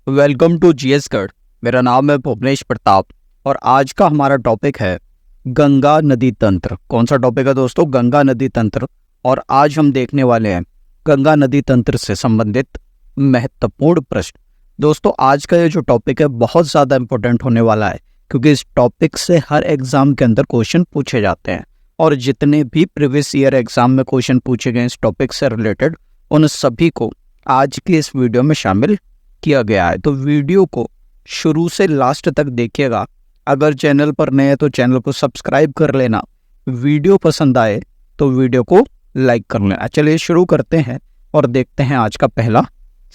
Welcome to GS गढ़। मेरा नाम है भुवनेश प्रताप और आज का हमारा टॉपिक है गंगा नदी तंत्र। कौन सा टॉपिक है दोस्तों? गंगा नदी तंत्र। और आज हम देखने वाले हैं गंगा नदी तंत्र से संबंधित महत्वपूर्ण प्रश्न। दोस्तों आज का ये जो टॉपिक है बहुत ज़्यादा इंपॉर्टेंट होने वाला है, क्योंकि इस टॉपिक से हर एग्जाम के अंदर क्वेश्चन पूछे जाते हैं और जितने भी प्रीवियस ईयर एग्जाम में क्वेश्चन पूछे गए इस टॉपिक से रिलेटेड, उन सभी को आज की इस वीडियो में शामिल किया गया है। तो वीडियो को शुरू से लास्ट तक देखिएगा। अगर चैनल पर नए हैं तो चैनल को सब्सक्राइब कर लेना। वीडियो पसंद आए तो वीडियो को लाइक कर लेना। चलिए शुरू करते हैं और देखते हैं आज का पहला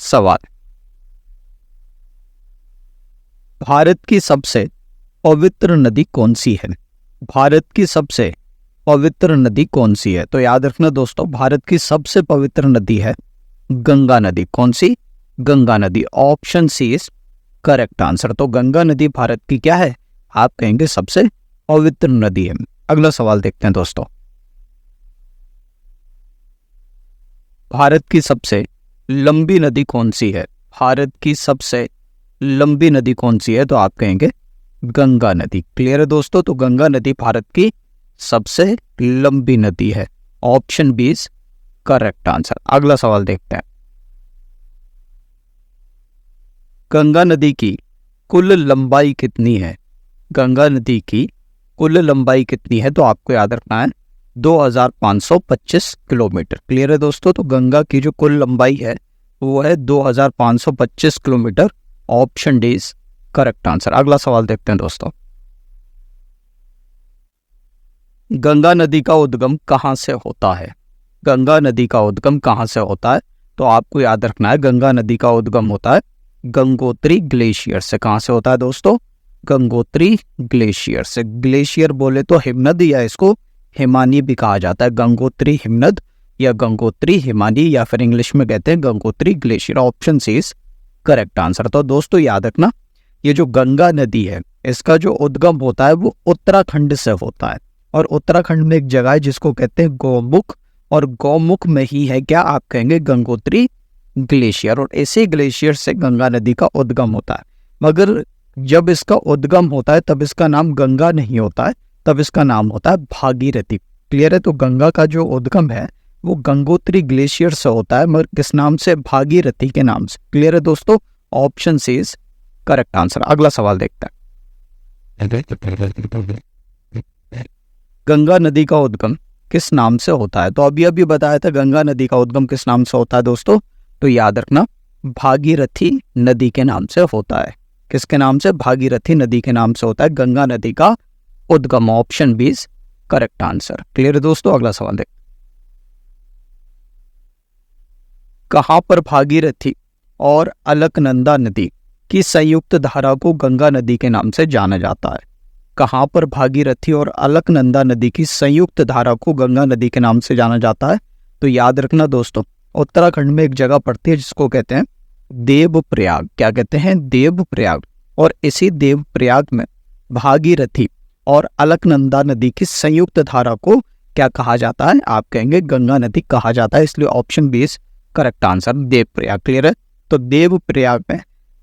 सवाल। भारत की सबसे पवित्र नदी कौन सी है? भारत की सबसे पवित्र नदी कौन सी है? तो याद रखना दोस्तों, भारत की सबसे पवित्र नदी है गंगा नदी। कौन सी? गंगा नदी। Option C is correct answer. तो गंगा नदी भारत की क्या है? आप कहेंगे सबसे पवित्र नदी है। अगला सवाल देखते हैं दोस्तों। भारत की सबसे लंबी नदी कौन सी है? भारत की सबसे लंबी नदी कौन सी है? तो आप कहेंगे गंगा नदी। क्लियर है दोस्तों? तो गंगा नदी भारत की सबसे लंबी नदी है। Option B is correct answer. अगला सवाल देखते हैं। गंगा नदी की कुल लंबाई कितनी है? गंगा नदी की कुल लंबाई कितनी है? तो आपको याद रखना है 2525 किलोमीटर। क्लियर है दोस्तों? तो गंगा की जो कुल लंबाई है वो है 2525 kilometre. Option D is correct answer. अगला सवाल देखते हैं दोस्तों। गंगा नदी का उद्गम कहाँ से होता है? गंगा नदी का उद्गम कहाँ से होता है? तो आपको याद रखना है गंगा नदी का उद्गम होता है गंगोत्री ग्लेशियर से। कहाँ से होता है दोस्तों? गंगोत्री ग्लेशियर से। ग्लेशियर बोले तो हिमनद या इसको हिमानी भी कहा जाता है। गंगोत्री हिमनद या गंगोत्री हिमानी या फिर इंग्लिश में कहते हैं Gangotri glacier. Option C is correct answer. तो दोस्तों याद रखना, ये जो गंगा नदी है इसका जो उद्गम होता है वो उत्तराखंड से होता है। और उत्तराखंड में एक जगह है जिसको कहते हैं गौमुख, और गौमुख में ही है क्या? आप कहेंगे गंगोत्री ग्लेशियर। और ऐसे ग्लेशियर से गंगा नदी का उद्गम होता है। मगर जब इसका उद्गम होता है तब इसका नाम गंगा नहीं होता है, तब इसका नाम होता है भागीरथी। क्लियर है? तो गंगा का जो उद्गम है वो गंगोत्री ग्लेशियर से होता है, मगर किस नाम से? भागीरथी के नाम से। क्लियर है दोस्तों? Option C is correct answer. अगला सवाल देखते हैं। गंगा नदी का उद्गम किस नाम से होता है? तो अभी बताया था गंगा नदी का उद्गम किस नाम से होता है दोस्तों। तो याद रखना भागीरथी नदी के नाम से होता है। किसके नाम से? भागीरथी नदी के नाम से होता है गंगा नदी का उद्गम। Option B is correct answer. Clear है दोस्तों? अगला सवाल देख। कहां पर भागीरथी और अलकनंदा नदी की संयुक्त धारा को गंगा नदी के नाम से जाना जाता है? कहां पर भागीरथी और अलकनंदा नदी की संयुक्त धारा को गंगा नदी के नाम से जाना जाता है? तो याद रखना दोस्तों, उत्तराखंड में एक जगह पड़ती है जिसको कहते हैं देवप्रयाग। क्या कहते हैं? देवप्रयाग। और इसी देवप्रयाग में भागीरथी और अलकनंदा नदी की संयुक्त धारा को क्या कहा जाता है? आप कहेंगे गंगा नदी कहा जाता है। इसलिए option B is correct answer, Devprayag. Clear है? तो देवप्रयाग में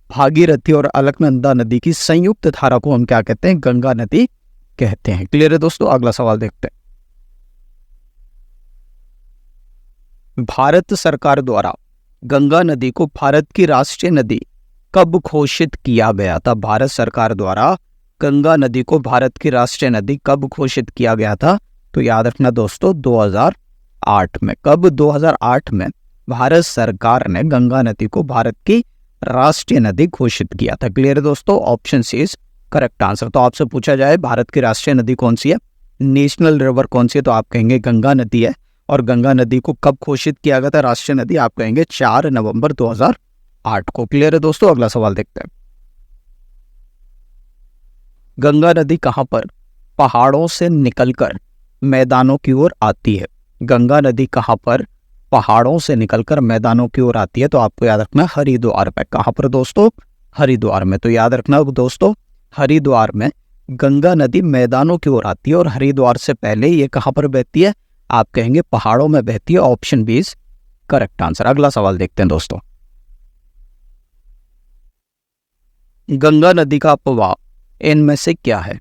भागीरथी और अलकनंदा नदी की संयुक्त धारा को हम क्या कहते हैं? गंगा नदी कहते हैं। क्लियर है दोस्तों? अगला सवाल देखते हैं। भारत सरकार द्वारा गंगा नदी को भारत की राष्ट्रीय नदी कब घोषित किया गया था? भारत सरकार द्वारा गंगा नदी को भारत की राष्ट्रीय नदी कब घोषित किया गया था? तो याद रखना दोस्तों 2008 में। कब? 2008 में भारत सरकार ने गंगा नदी को भारत की राष्ट्रीय नदी घोषित किया था। क्लियर है दोस्तों? Option C is correct answer. तो आपसे पूछा जाए भारत की राष्ट्रीय नदी कौन सी है, नेशनल रिवर कौन सी है, तो आप कहेंगे गंगा नदी है। और गंगा नदी को कब घोषित किया गया था राष्ट्रीय नदी? आप कहेंगे 4 नवंबर 2008 को। क्लियर है दोस्तों? अगला सवाल देखते हैं। गंगा नदी कहां पर पहाड़ों से निकलकर मैदानों की ओर आती है? गंगा नदी कहां पर पहाड़ों से निकलकर मैदानों की ओर आती है? तो आपको याद रखना हरिद्वार पे। कहां पर दोस्तों? हरिद्वार में। तो याद रखना दोस्तों हरिद्वार में गंगा नदी मैदानों की ओर आती है और हरिद्वार से पहले ये कहां पर बहती है? आप कहेंगे पहाड़ों में बहती है। Option B is correct answer. अगला सवाल देखते हैं दोस्तों। गंगा नदी का अपवाह इनमें से क्या है?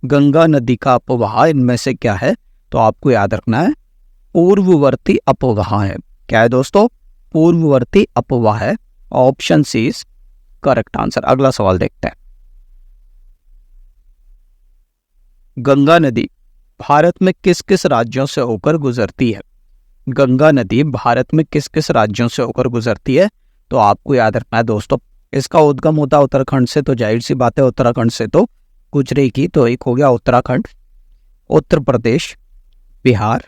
गंगा नदी का अपवाह इनमें से क्या है? तो आपको याद रखना है पूर्ववर्ती अपवाह है। क्या है दोस्तों? पूर्ववर्ती अपवाह है। Option C is correct answer. अगला सवाल देखते हैं। गंगा नदी भारत में किस किस राज्यों से होकर गुजरती है? गंगा नदी भारत में किस किस राज्यों से होकर गुजरती है? तो आपको याद रखना है दोस्तों, इसका उद्गम होता है उत्तराखंड से, तो जाहिर सी बात है उत्तराखंड से तो गुजरेगी। तो एक हो गया उत्तराखंड, उत्तर प्रदेश, बिहार,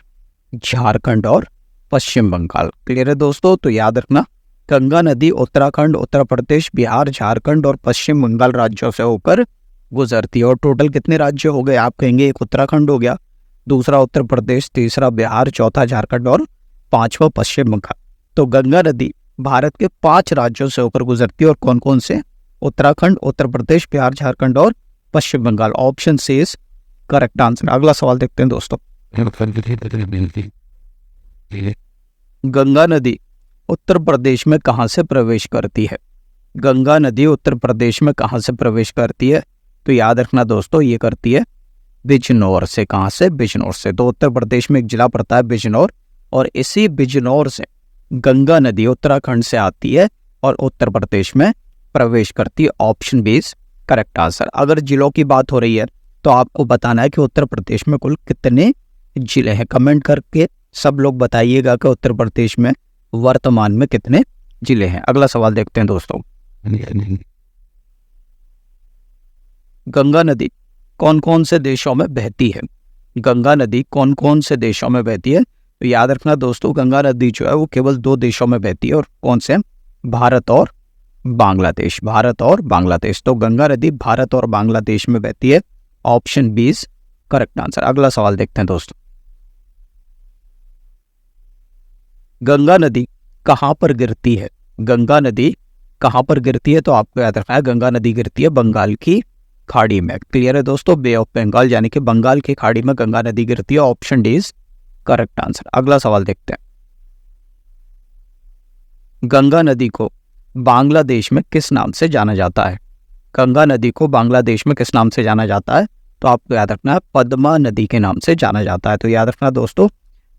झारखंड और पश्चिम बंगाल। क्लियर है दोस्तों? तो याद रखना गंगा नदी उत्तराखंड, उत्तर प्रदेश, बिहार, झारखंड और पश्चिम बंगाल राज्यों से होकर गुजरती है। और टोटल कितने राज्य हो गए? आप कहेंगे एक उत्तराखंड हो गया, दूसरा उत्तर प्रदेश, तीसरा बिहार, चौथा झारखंड और पांचवा पश्चिम बंगाल। तो गंगा नदी भारत के 5 राज्यों से होकर गुजरती है। और कौन कौन से? उत्तराखंड, उत्तर प्रदेश, बिहार, झारखंड और Paschim Bengal. Option C is correct answer. अगला सवाल देखते हैं दोस्तों। गंगा नदी उत्तर प्रदेश में कहां से प्रवेश करती है? गंगा नदी उत्तर प्रदेश में कहां से प्रवेश करती है? तो याद रखना दोस्तों, ये करती है बिजनौर से। कहां से? बिजनौर से। तो उत्तर प्रदेश में एक जिला पड़ता है बिजनौर, और इसी बिजनौर से गंगा नदी उत्तराखंड से आती है और उत्तर प्रदेश में प्रवेश करती है। Option B is correct answer. अगर जिलों की बात हो रही है तो आपको बताना है कि उत्तर प्रदेश में कुल कितने जिले हैं। कमेंट करके सब लोग बताइएगा कि उत्तर प्रदेश में वर्तमान में कितने जिले हैं। अगला सवाल देखते हैं दोस्तों। गंगा नदी कौन कौन से देशों में बहती है? गंगा नदी कौन कौन से देशों में बहती है? तो याद रखना दोस्तों, गंगा नदी जो है वो केवल 2 देशों में बहती है। और कौन से? भारत और बांग्लादेश। भारत और बांग्लादेश। तो गंगा नदी भारत और बांग्लादेश में बहती है। Option B is correct answer. अगला सवाल देखते हैं दोस्तों। गंगा नदी कहां पर गिरती है? गंगा नदी कहां पर गिरती है? तो आपको याद रखना है गंगा नदी गिरती है बंगाल की खाड़ी में। क्लियर है दोस्तों? बे ऑफ बंगाल यानी कि बंगाल की खाड़ी में गंगा नदी गिरती है। Option D is correct answer. अगला सवाल देखते हैं। गंगा नदी को बांग्लादेश में किस नाम से जाना जाता है? गंगा नदी को बांग्लादेश में किस नाम से जाना जाता है? तो आपको याद रखना है पद्मा नदी के नाम से जाना जाता है। तो याद रखना दोस्तों,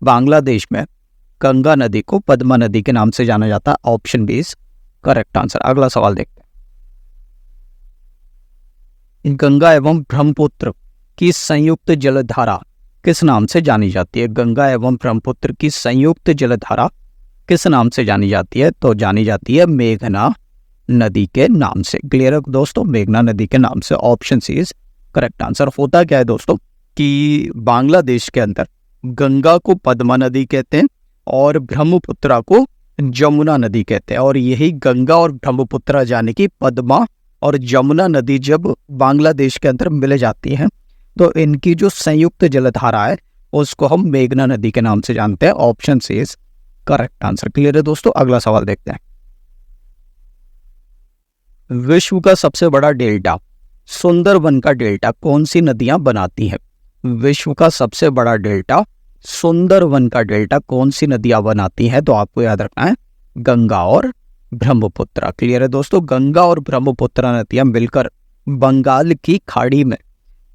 बांग्लादेश में गंगा नदी को पद्मा नदी के नाम से जाना जाता है। Option B is correct answer. अगला सवाल देखते हैं। गंगा एवं ब्रह्मपुत्र की संयुक्त जलधारा किस नाम से जानी जाती है? गंगा एवं ब्रह्मपुत्र की संयुक्त जलधारा किस नाम से जानी जाती है? तो जानी जाती है मेघना नदी के नाम से। क्लियर है दोस्तों? मेघना नदी के नाम से। Option C is correct answer. होता क्या है दोस्तों कि बांग्लादेश के अंदर गंगा को पद्मा नदी कहते हैं और ब्रह्मपुत्रा को जमुना नदी कहते हैं। और यही गंगा और ब्रह्मपुत्रा यानी कि पद्मा और जमुना नदी जब बांग्लादेश के अंदर मिल जाती हैं तो इनकी जो संयुक्त जलधारा है उसको हम मेघना नदी के नाम से जानते हैं। Option C is correct answer. Clear है दोस्तों? अगला सवाल देखते हैं। विश्व का सबसे बड़ा डेल्टा सुंदरबन का डेल्टा कौन सी नदियां बनाती हैं? विश्व का सबसे बड़ा डेल्टा सुंदरबन का डेल्टा कौन सी नदियां बनाती हैं? तो आपको याद रखना है गंगा और ब्रह्मपुत्रा। क्लियर है दोस्तों? गंगा और ब्रह्मपुत्रा नदियां मिलकर बंगाल की खाड़ी में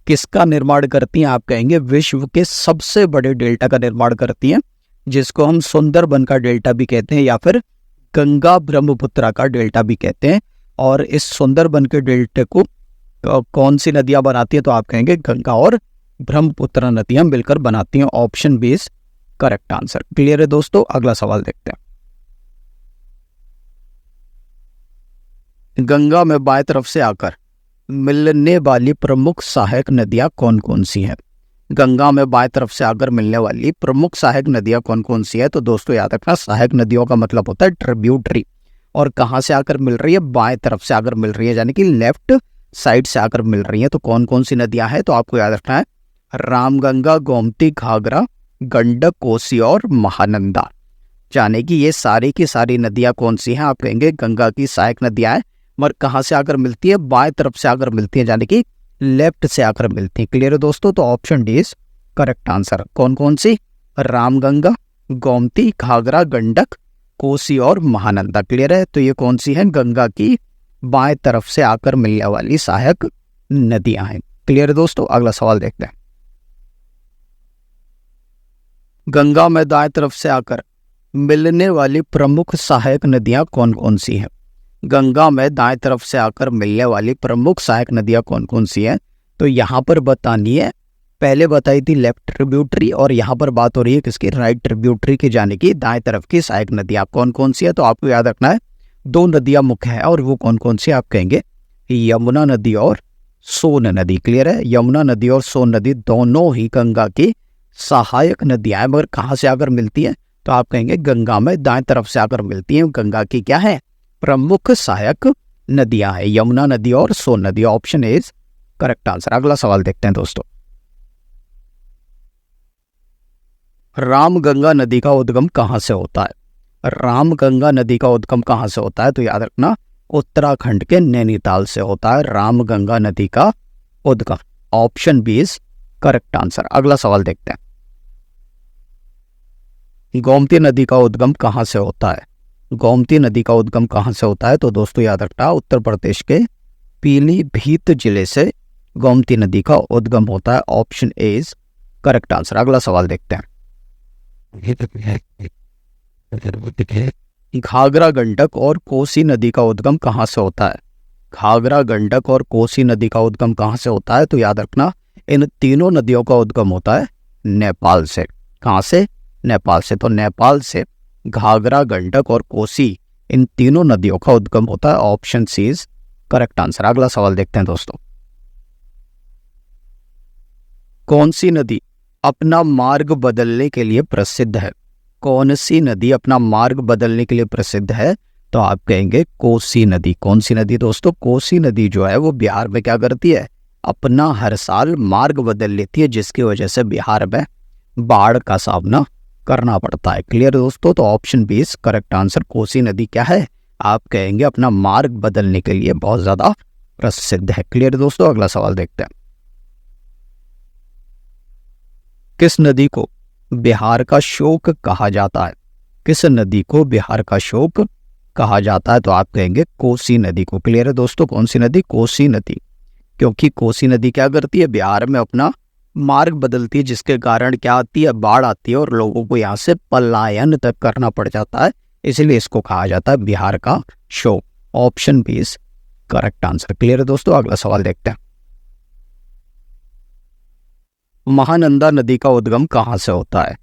किसका निर्माण करती हैं? आप कहेंगे विश्व के सबसे बड़े डेल्टा का निर्माण करती हैं, जिसको हम सुंदरबन का डेल्टा भी कहते हैं या फिर गंगा ब्रह्मपुत्रा का डेल्टा भी कहते हैं। और इस सुंदरबन के डेल्टा को कौन सी नदियां बनाती हैं? तो आप कहेंगे गंगा और ब्रह्मपुत्र नदियां मिलकर बनाती हैं। Option B is correct answer. Clear है दोस्तों? अगला सवाल देखते हैं। गंगा में बाएं तरफ से आकर मिलने वाली प्रमुख सहायक नदियां कौन कौन सी हैं? गंगा में बाएं तरफ से आकर मिलने वाली प्रमुख सहायक नदियां कौन कौन सी है? तो दोस्तों याद रखना सहायक नदियों का मतलब होता है ट्रिब्यूटरी। और कहां से आकर मिल रही है? बाएं तरफ से आकर मिल रही है, यानी कि लेफ्ट साइड से आकर मिल रही है। तो कौन कौन सी नदियां हैं? तो आपको याद रखना है रामगंगा, गोमती, घाघरा, गंडक, कोसी और महानंदा। यानी कि ये सारी की सारी नदियां कौन सी हैं? आप कहेंगे गंगा की सहायक नदियां हैं, मगर कहां से आकर मिलती है? बाएं तरफ से आकर मिलती है, यानी कि लेफ्ट से आकर मिलती है। क्लियर है दोस्तों? तो option D is correct answer. कौन कौन सी? रामगंगा, गोमती, घाघरा, गंडक, कोसी और महानंदा। क्लियर है? तो ये कौन सी है? गंगा की बाएं तरफ से आकर मिलने वाली सहायक नदियां हैं। क्लियर है दोस्तों। अगला सवाल देखते हैं। गंगा में दाएं तरफ से आकर मिलने वाली प्रमुख सहायक नदियां कौन कौन सी हैं? गंगा में दाएं तरफ से आकर मिलने वाली प्रमुख सहायक नदियां कौन कौन सी हैं? तो यहाँ पर बतानी है, पहले बताई थी लेफ्ट ट्रिब्यूटरी, और यहाँ पर बात हो रही है किसकी? राइट ट्रिब्यूटरी की, जाने की दाएं तरफ की सहायक नदियां कौन कौन सी है? तो आपको याद रखना है 2 नदियां मुख्य है, और वो कौन कौन सी आप कहेंगे? यमुना नदी और सोन नदी। क्लियर है। यमुना नदी और सोन नदी दोनों ही गंगा की सहायक नदियां हैं, मगर कहाँ से आकर मिलती हैं? तो आप कहेंगे गंगा में दाएं तरफ से आकर मिलती हैं। गंगा की क्या है? प्रमुख सहायक नदियां हैं, यमुना नदी और सोन नदी। Option is correct answer. अगला सवाल देखते हैं दोस्तों। रामगंगा नदी का उद्गम कहां से होता है? रामगंगा नदी का उद्गम कहां से होता है? तो याद रखना उत्तराखंड के नैनीताल से होता है रामगंगा नदी का उद्गम। Option B is correct answer. अगला सवाल देखते हैं। गोमती नदी का उद्गम कहां से होता है? गोमती नदी का उद्गम कहां से होता है? तो दोस्तों याद रखना उत्तर प्रदेश के पीलीभीत जिले से गोमती नदी का उद्गम होता है। Option A is correct answer. अगला सवाल देखते हैं। घाघरा गंडक और कोसी नदी का उद्गम कहां से होता है? घाघरा गंडक और कोसी नदी का उद्गम कहां से होता है? तो याद रखना इन तीनों नदियों का उद्गम होता है नेपाल से। कहां से? नेपाल से। तो नेपाल से घाघरा गंडक और कोसी, इन तीनों नदियों का उद्गम होता है। Option C is correct answer. अगला सवाल देखते हैं दोस्तों। कौन सी नदी अपना मार्ग बदलने के लिए प्रसिद्ध है? कौन सी नदी अपना मार्ग बदलने के लिए प्रसिद्ध है? तो आप कहेंगे कोसी नदी। कौन सी नदी दोस्तों? कोसी नदी जो है वो बिहार में क्या करती है? अपना हर साल मार्ग बदल लेती है, जिसकी वजह से बिहार में बाढ़ का सामना करना पड़ता है। क्लियर दोस्तों। तो option B is correct answer. Kosi नदी क्या है? आप कहेंगे अपना मार्ग बदलने के लिए बहुत ज्यादा प्रसिद्ध है। क्लियर दोस्तों। अगला सवाल देखते हैं। किस नदी को बिहार का शोक कहा जाता है? किस नदी को बिहार का शोक कहा जाता है? तो आप कहेंगे कोसी नदी को। क्लियर है दोस्तों। कौन सी नदी? कोसी नदी। क्योंकि कोसी नदी क्या करती है? बिहार में अपना मार्ग बदलती है, जिसके कारण क्या आती है? बाढ़ आती है, और लोगों को यहाँ से पलायन तक करना पड़ जाता है। इसलिए इसको कहा जाता है बिहार का शोक। Option B is correct answer. Clear है दोस्तों। अगला सवाल देखते हैं। महानंदा नदी का उद्गम कहां से होता है?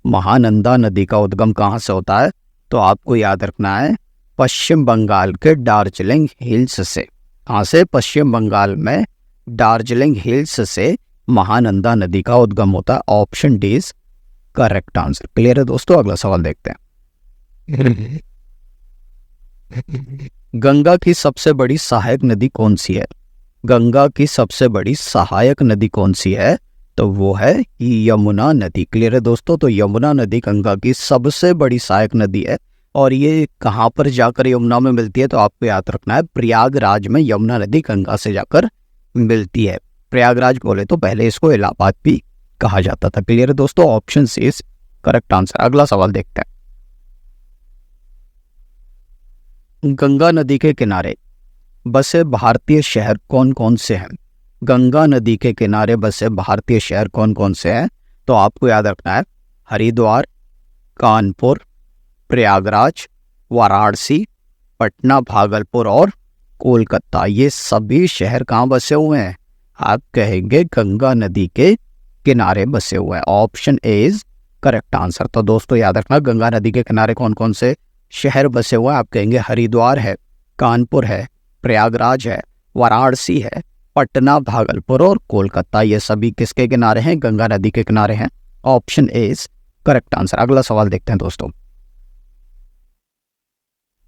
महानंदा नदी का उद्गम कहां से होता है? तो आपको याद रखना है पश्चिम बंगाल के दार्जिलिंग हिल्स से। कहां से? पश्चिम बंगाल में दार्जिलिंग हिल्स से महानंदा नदी का उद्गम होता है। Option D is correct answer. Clear है दोस्तों। अगला सवाल देखते हैं। गंगा की सबसे बड़ी सहायक नदी कौन सी है? गंगा की सबसे बड़ी सहायक नदी कौन सी है? तो वो है यमुना नदी। क्लियर है दोस्तों। तो यमुना नदी गंगा की सबसे बड़ी सहायक नदी है, और ये कहाँ पर जाकर यमुना में मिलती है? तो आपको याद रखना है प्रयागराज में यमुना नदी गंगा से जाकर मिलती है। प्रयागराज बोले तो पहले इसको इलाहाबाद भी कहा जाता था। क्लियर है दोस्तों। Option C is correct answer. अगला सवाल देखते हैं। गंगा नदी के किनारे बसे भारतीय शहर कौन कौन से हैं? गंगा नदी के किनारे बसे भारतीय शहर कौन कौन से हैं? तो आपको याद रखना है हरिद्वार, कानपुर, प्रयागराज, वाराणसी, पटना, भागलपुर और कोलकाता। ये सभी शहर कहाँ बसे हुए हैं? आप कहेंगे गंगा नदी के किनारे बसे हुए हैं। Option A is correct answer. तो दोस्तों याद रखना गंगा नदी के किनारे कौन कौन से शहर बसे हुए हैं? आप कहेंगे हरिद्वार है, कानपुर है, प्रयागराज है, वाराणसी है, पटना, भागलपुर और कोलकाता। ये सभी किसके किनारे हैं? गंगा नदी के किनारे हैं। Option A is correct answer. अगला सवाल देखते हैं दोस्तों।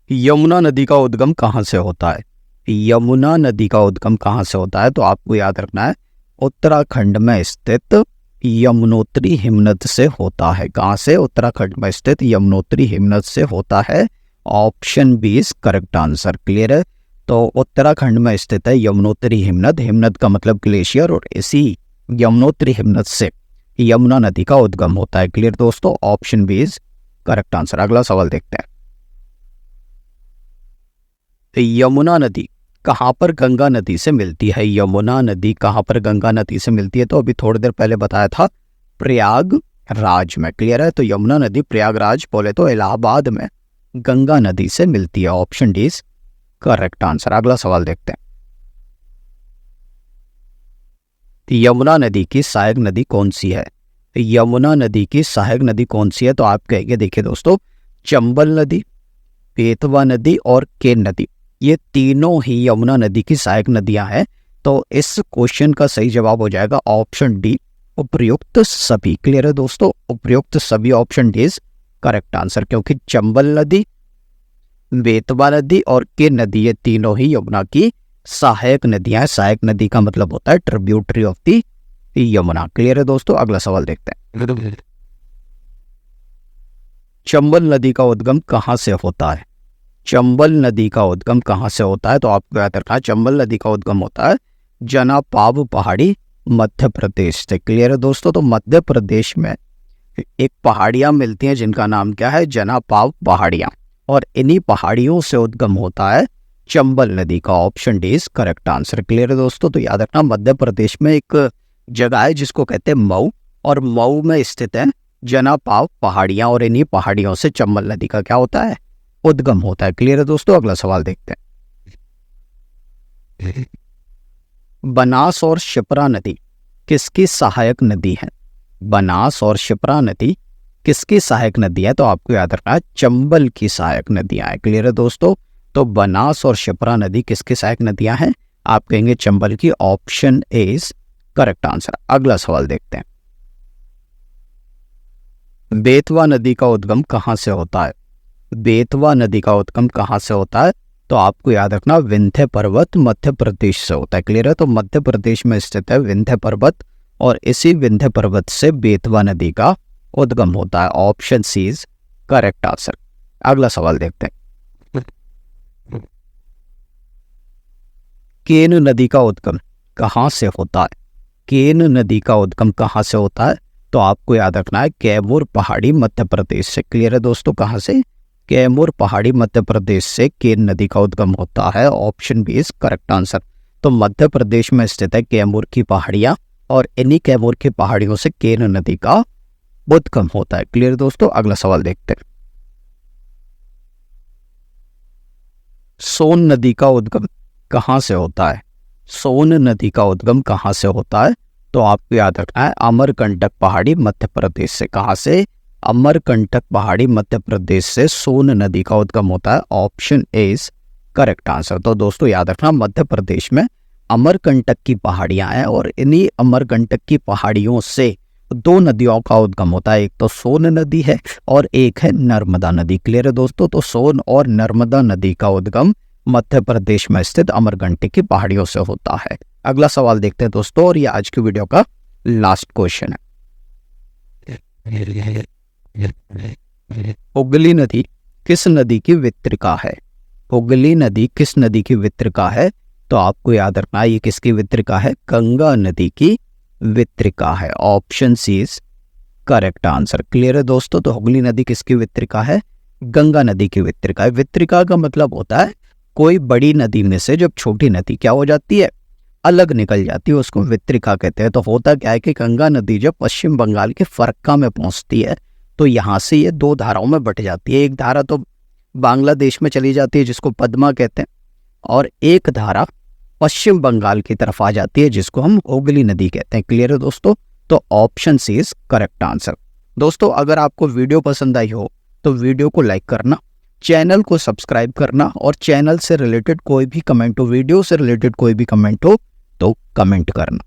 यमुना नदी का उद्गम कहां से होता है? यमुना नदी का उद्गम कहां से होता है? तो आपको याद रखना है उत्तराखंड में स्थित यमुनोत्री हिमनद से होता है। कहां से? उत्तराखंड में स्थित यमुनोत्री हिमनद से होता है। Option B is correct answer. Clear है। तो उत्तराखंड में स्थित है यमुनोत्री हिमनद। हिमनद का मतलब ग्लेशियर, और इसी यमुनोत्री हिमनद से यमुना नदी का उद्गम होता है। क्लियर दोस्तों। Option B is correct answer. अगला सवाल देखते हैं। यमुना नदी कहाँ पर गंगा नदी से मिलती है? यमुना नदी कहाँ पर गंगा नदी से मिलती है? तो अभी थोड़ी देर पहले बताया था, प्रयागराज में। क्लियर है? तो यमुना नदी प्रयागराज बोले तो इलाहाबाद में गंगा नदी से मिलती है। Option D is correct answer. अगला सवाल देखते हैं, यमुना नदी की सहायक नदी कौन सी है? यमुना नदी की सहायक नदी कौन सी है? तो आप कहेंगे, देखिए दोस्तों, चंबल नदी, बेतवा नदी और केन नदी, ये तीनों ही यमुना नदी की सहायक नदियां हैं। तो इस क्वेश्चन का सही जवाब हो जाएगा ऑप्शन डी, उपयुक्त सभी। क्लियर है दोस्तों? उपयुक्त सभी, option D is correct answer, क्योंकि चंबल नदी, बेतवा नदी और केन नदी ये तीनों ही यमुना की सहायक नदियां हैं। सहायक नदी का मतलब होता है tributary of the Yamuna. Clear है दोस्तों? अगला सवाल देखते हैं, चंबल नदी का उद्गम कहां से होता है? चंबल नदी का उद्गम कहां से होता है? तो आपको याद रखना है, चंबल नदी का उद्गम होता है जनापाव पहाड़ी, मध्य प्रदेश से। क्लियर है दोस्तों? तो मध्य प्रदेश में एक पहाड़ियां मिलती हैं जिनका नाम क्या है? जनापाव पहाड़ियां, और इन्हीं पहाड़ियों से उद्गम होता है चंबल नदी का। Option D is correct answer. Clear है दोस्तों? तो याद रखना, मध्य प्रदेश में एक जगह है जिसको कहते हैं मऊ, और मऊ में स्थित है जनापाव पहाड़ियां, और इन्हीं पहाड़ियों से चंबल नदी का क्या होता है? उद्गम होता है। क्लियर है दोस्तों? अगला सवाल देखते हैं, बनास और शिप्रा नदी किसकी सहायक नदी है? बनास और शिप्रा नदी किसकी सहायक नदी है? तो आपको याद रखना है, चंबल की सहायक नदियां हैं। क्लियर है दोस्तों? तो बनास और शिप्रा नदी किसकी सहायक नदियां हैं? आप कहेंगे चंबल की। Option A is correct answer. अगला सवाल देखते हैं, बेतवा नदी का उद्गम कहां से होता है? बेतवा नदी का उद्गम कहां से होता है? तो आपको याद रखना, विंध्य पर्वत मध्य प्रदेश से होता है। क्लियर है? तो मध्य प्रदेश में स्थित है विंध्य पर्वत, और इसी विंध्य पर्वत से बेतवा नदी का उद्गम होता है। Option C is correct answer. अगला सवाल देखते हैं, केन नदी का उद्गम कहां से होता है? केन नदी का उद्गम कहां से होता है? तो आपको याद रखना है, कैमूर पहाड़ी मध्य प्रदेश से। क्लियर है दोस्तों? कहां से? कैमूर पहाड़ी मध्य प्रदेश से केन नदी का उद्गम होता है। Option B is correct answer. तो मध्य प्रदेश में स्थित है कैमूर की पहाड़ियां, और इन्हीं कैमूर की पहाड़ियों से केन नदी का उद्गम होता है। क्लियर दोस्तों? अगला सवाल देखते हैं, सोन नदी का उद्गम कहां से होता है? सोन नदी का उद्गम कहां से होता है? तो आपको याद रखना है, अमरकंटक पहाड़ी मध्य प्रदेश से। कहां से? अमरकंटक पहाड़ी मध्य प्रदेश से सोन नदी का उद्गम होता है। Option A is correct answer. तो दोस्तों याद रखना, मध्य प्रदेश में अमरकंटक की पहाड़ियां हैं, और इन्हीं अमरकंटक की पहाड़ियों से दो नदियों का उद्गम होता है। एक तो सोन नदी है और एक है नर्मदा नदी। क्लियर है दोस्तों? तो सोन और नर्मदा नदी का उद्गम मध्य प्रदेश में स्थित अमरकंटक की पहाड़ियों से होता है। अगला सवाल देखते हैं दोस्तों, और ये आज की वीडियो का लास्ट क्वेश्चन है, हुगली नदी किस नदी की वितरिका है? हुगली नदी किस नदी की वितरिका है? तो आपको याद रखना है, ये किसकी वितरिका है? गंगा नदी की वितरिका है। Option C is correct answer. Clear है दोस्तों? तो हुगली नदी किसकी वितरिका है? गंगा नदी की वितरिका है। वितरिका का मतलब होता है कोई बड़ी नदी में से जब छोटी नदी क्या हो जाती है? अलग निकल जाती है, उसको वितरिका कहते हैं। तो होता क्या है कि गंगा नदी जब पश्चिम बंगाल के फरक्का में पहुंचती है, तो यहाँ से ये दो धाराओं में बट जाती है। एक धारा तो बांग्लादेश में चली जाती है जिसको पद्मा कहते हैं, और एक धारा पश्चिम बंगाल की तरफ आ जाती है जिसको हम हुगली नदी कहते हैं। क्लियर है दोस्तों? तो option C is correct answer. दोस्तों अगर आपको वीडियो पसंद आई हो तो वीडियो को लाइक करना, चैनल को सब्सक्राइब करना, और चैनल से रिलेटेड कोई भी कमेंट हो, वीडियो से रिलेटेड कोई भी कमेंट हो तो कमेंट करना।